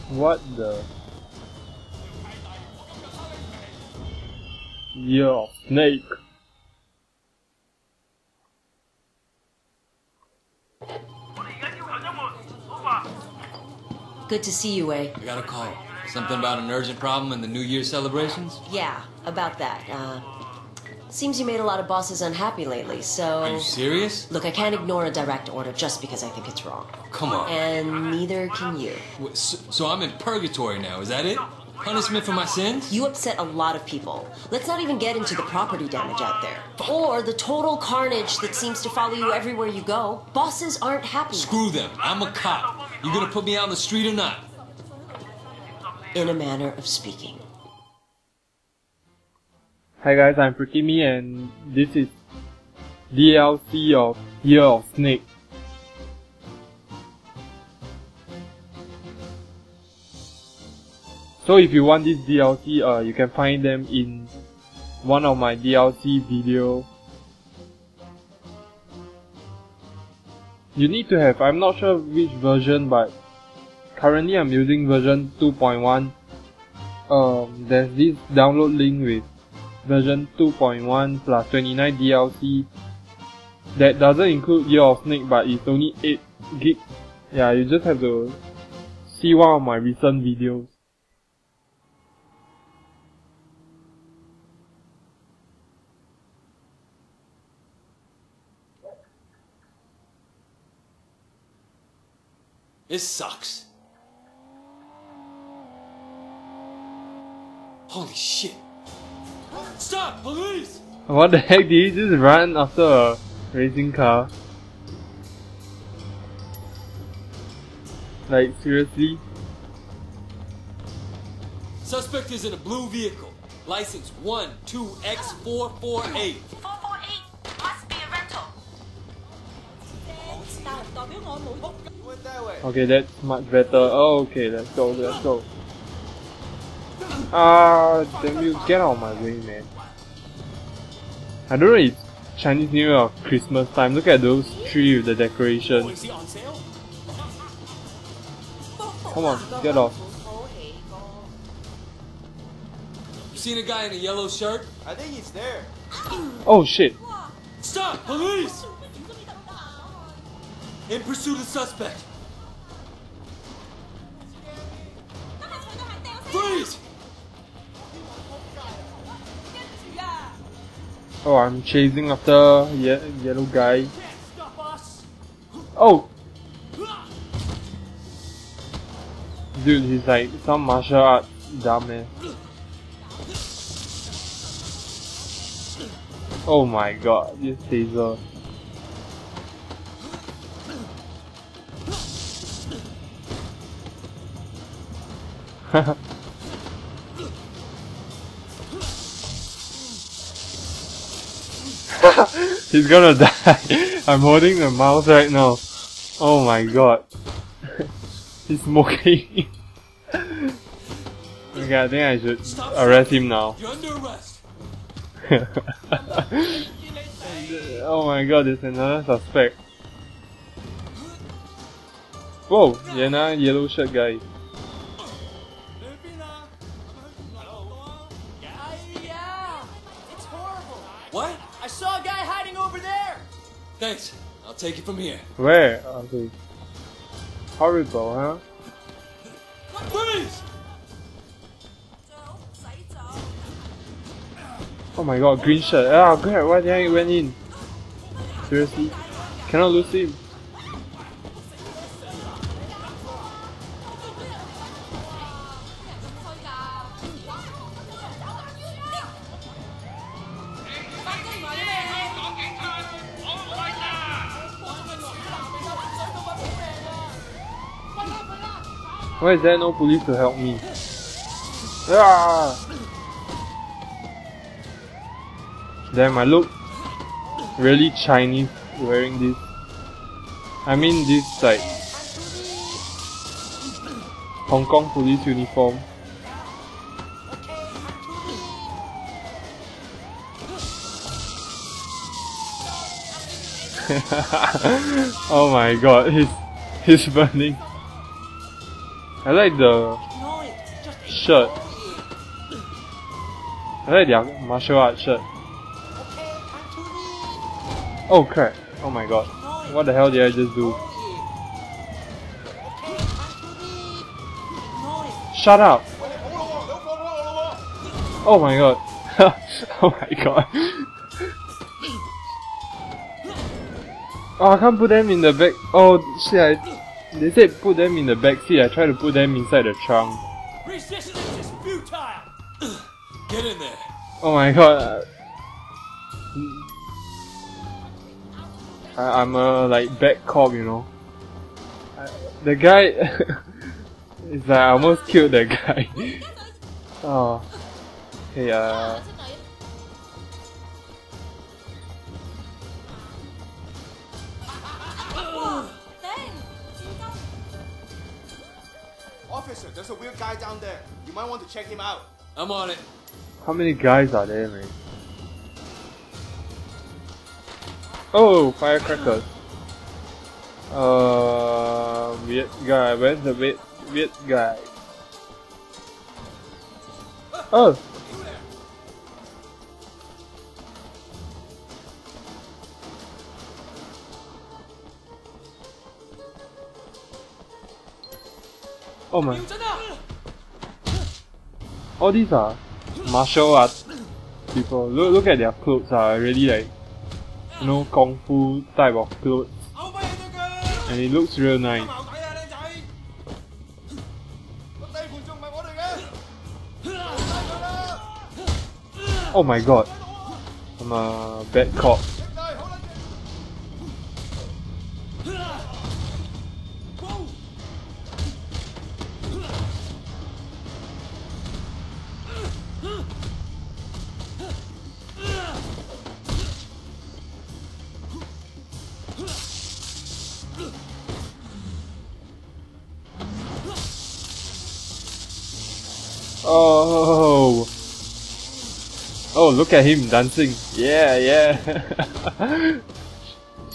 What the? Yo, snake. Good to see you, Wei. I got a call. Something about an urgent problem in the New Year celebrations? Yeah, about that. Seems you made a lot of bosses unhappy lately, so... Are you serious? Look, I can't ignore a direct order just because I think it's wrong. Come on. And neither can you. So I'm in purgatory now, is that it? Punishment for my sins? You upset a lot of people. Let's not even get into the property damage out there. Or the total carnage that seems to follow you everywhere you go. Bosses aren't happy. Screw them. I'm a cop. You gonna put me out on the street or not? In a manner of speaking. Hi guys, I'm Pretty Me and this is DLC of Year of Snake. So if you want this DLC, you can find them in one of my DLC video. You need to have, I'm not sure which version, but currently I'm using version 2.1. There's this download link with version 2.1 plus 29 DLC that doesn't include Year of Snake, but it's only 8 gig. Yeah, you just have to see one of my recent videos. This sucks. Holy shit. Stop! Police! What the heck, did he just run after a racing car? Like, seriously? Suspect is in a blue vehicle. License 12X448. 448 must be a rental. Okay, that's much better. Oh, okay, let's go, let's go. Ah, damn you, get out of my way, man. I don't know if it's Chinese New Year or Christmas time. Look at those trees with the decorations. Come on, get off. You seen a guy in a yellow shirt? I think he's there. Oh shit. Stop! Police! In pursuit of suspect. Freeze! Oh, I'm chasing after yellow guy. Oh! Dude, he's like some martial arts dumbass. Oh my god, this taser. He's gonna die. I'm holding the mouse right now. Oh my god. He's smoking. Okay, I think I should arrest him now. You're under arrest. Oh my god, there's another suspect. Whoa, yellow shirt guy. It's horrible. What? I saw a guy hiding over there. Thanks. I'll take it from here. Where? Okay. Horrible, huh? Freeze! Oh my god, green shirt. Ah, crap, why the heck he went in? Seriously? Cannot lose him. Why is there no police to help me? Ah! Damn, I look really Chinese wearing this. I mean this like Hong Kong police uniform. Oh my god, he's burning. I like the Ignore it. Just shirt. I like their martial arts shirt. okay. Time to leave. Oh crap! Oh my god! What the hell did I just do? Okay, time to leave. Ignore it. Shut up! Oh my god! Oh my god! Oh, I can't put them in the back. Oh shit! They said put them in the back seat. I tried to put them inside the trunk. Resistance is futile. Get in there. Oh my god! I'm a like bad cop, you know. The guy is like I almost killed that guy. Oh, hey Officer, there's a weird guy down there. You might want to check him out. I'm on it. how many guys are there, man? Oh, firecrackers. Weird guy. Where's the weird guy? Oh. Oh my. All these are martial arts people. Look at their clothes are really like, you know, kung fu type of clothes. And it looks real nice. Oh my god. I'm a bad cop. Oh, oh! Look at him dancing. Yeah, yeah.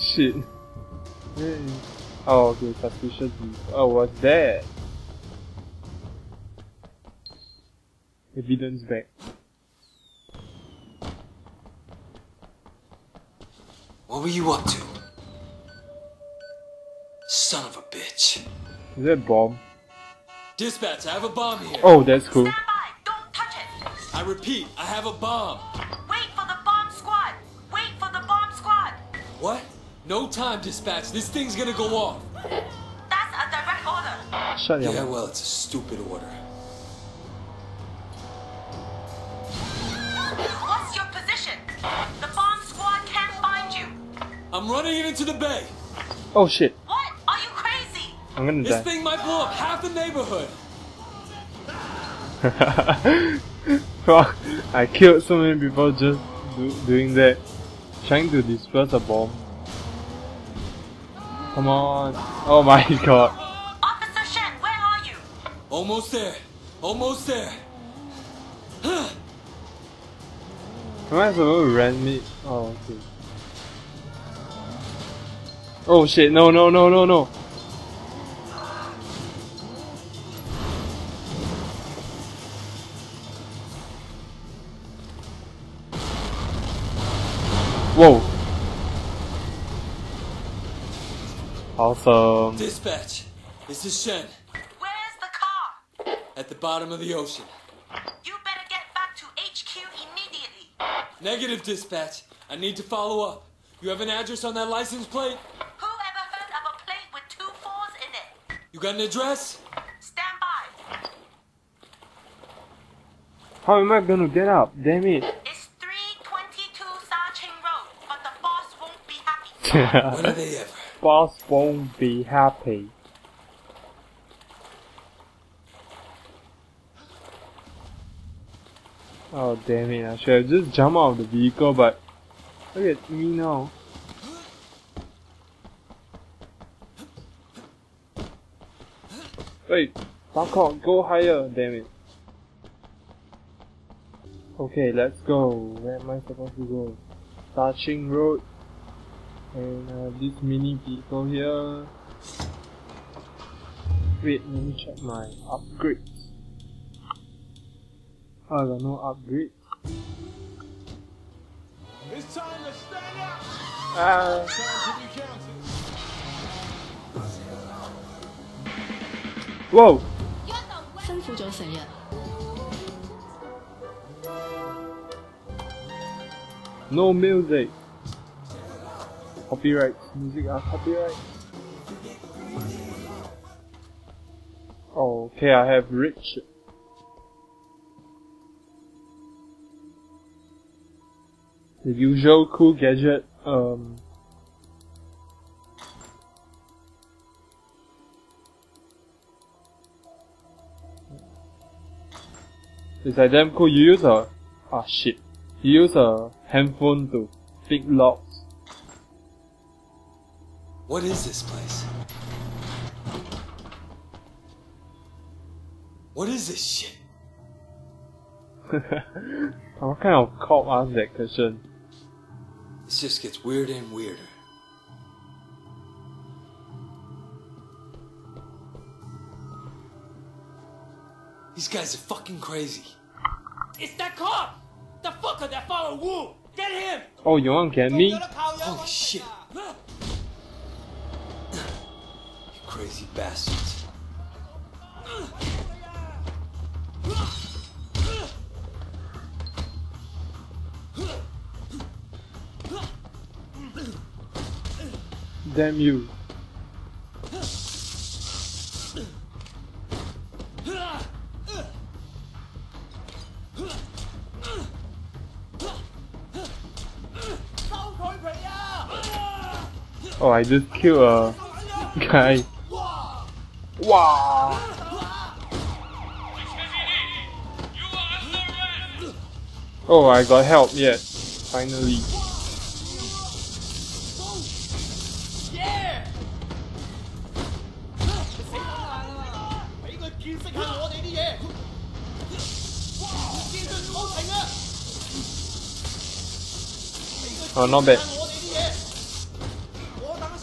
Shit. Yeah. Oh, okay. Suspicious. Oh, what's that? Evidence back. What were you up to? Son of a bitch. Is that a bomb? Dispatch, I have a bomb here. Oh, that's cool. Stand by! Don't touch it! I repeat, I have a bomb. Wait for the bomb squad! Wait for the bomb squad! What? No time, dispatch. This thing's gonna go off. That's a direct order! Shut your Yeah, mouth. well, it's a stupid order. What's your position? The bomb squad can't find you! I'm running it into the bay. Oh shit. What? Are you crazy? I'm gonna This die. thing might blow up half the neighborhood. Fuck. I killed so many people just doing that. Trying to disperse a bomb. Come on. Oh my god. Officer Shen, where are you? Almost there. Almost there. Am I supposed to run me? Oh, okay. Oh shit, no, no, no, no, no. Whoa. Awesome. Dispatch, this is Shen. Where's the car? At the bottom of the ocean. You better get back to HQ immediately. Negative, dispatch. I need to follow up. You have an address on that license plate? Who ever heard of a plate with 2 4s in it? You got an address? Stand by. How am I gonna get up? Damn it. It's 322 Sa-Ching Road, but the boss won't be happy. When are they ever? Boss won't be happy. Oh damn it, I should have just jumped out of the vehicle, but look at me now. Wait, parkour, go higher, damn it. Okay, let's go. Where am I supposed to go? Sa-Ching Road. And this mini vehicle here. Wait, let me check my upgrades. Oh, I got no upgrade. It's time to stand up. Ah. Time to be counted. Whoa! 辛苦咗成日。 No music. Copyright. Music are copyright. Oh, okay, I have rich. The usual cool gadget. It's like damn cool. You use a shit. You use a handphone to pick locks. What is this place? What is this shit? What kind of cop asked that question? This just gets weirder and weirder. These guys are fucking crazy. It's that cop! The fucker that followed Wu! Get him! Oh, you want to get me? Holy shit. You crazy bastards. Damn you. Oh, I just killed a guy. Wow! Oh, I got help, yes. Finally. Oh, not bad.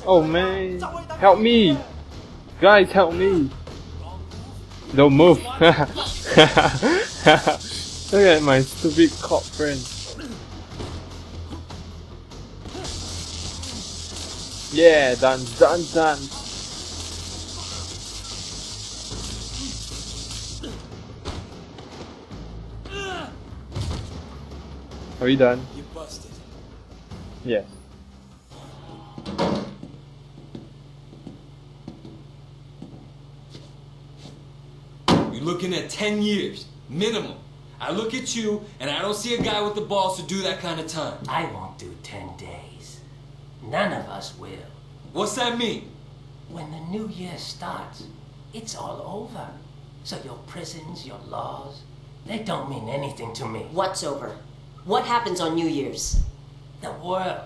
Oh man, help me! Guys, help me! Don't move! Look at my stupid cop friend. Yeah, done. Are we done? You busted. Yeah. You're looking at 10 years, minimum. I look at you, and I don't see a guy with the balls to do that kind of time. I won't do 10 days. None of us will. What's that mean? When the new year starts, it's all over. So your prisons, your laws, they don't mean anything to me. What's over? What happens on New Year's? The world,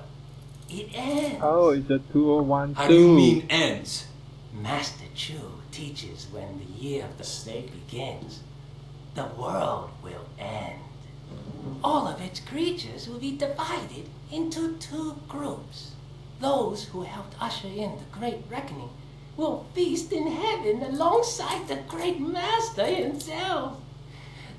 it ends. Oh, it's a 2012. How do you mean ends? Master Chu teaches when the year of the snake begins, the world will end. All of its creatures will be divided into two groups. Those who helped usher in the Great Reckoning will feast in heaven alongside the Great Master himself.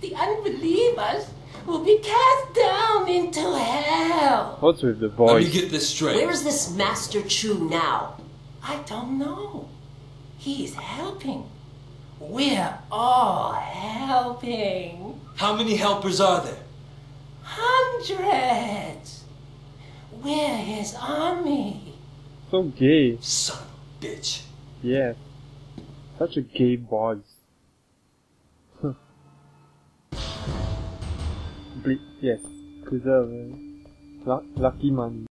The unbelievers will be cast down into hell. What's with the Let voice? me get this straight. Where is this Master Chu now? I don't know. He's helping. We're all helping. How many helpers are there? Hundreds. We're his army. So gay. Son of a bitch. Yeah. Such a gay voice. Yes. Preserve. Lucky money.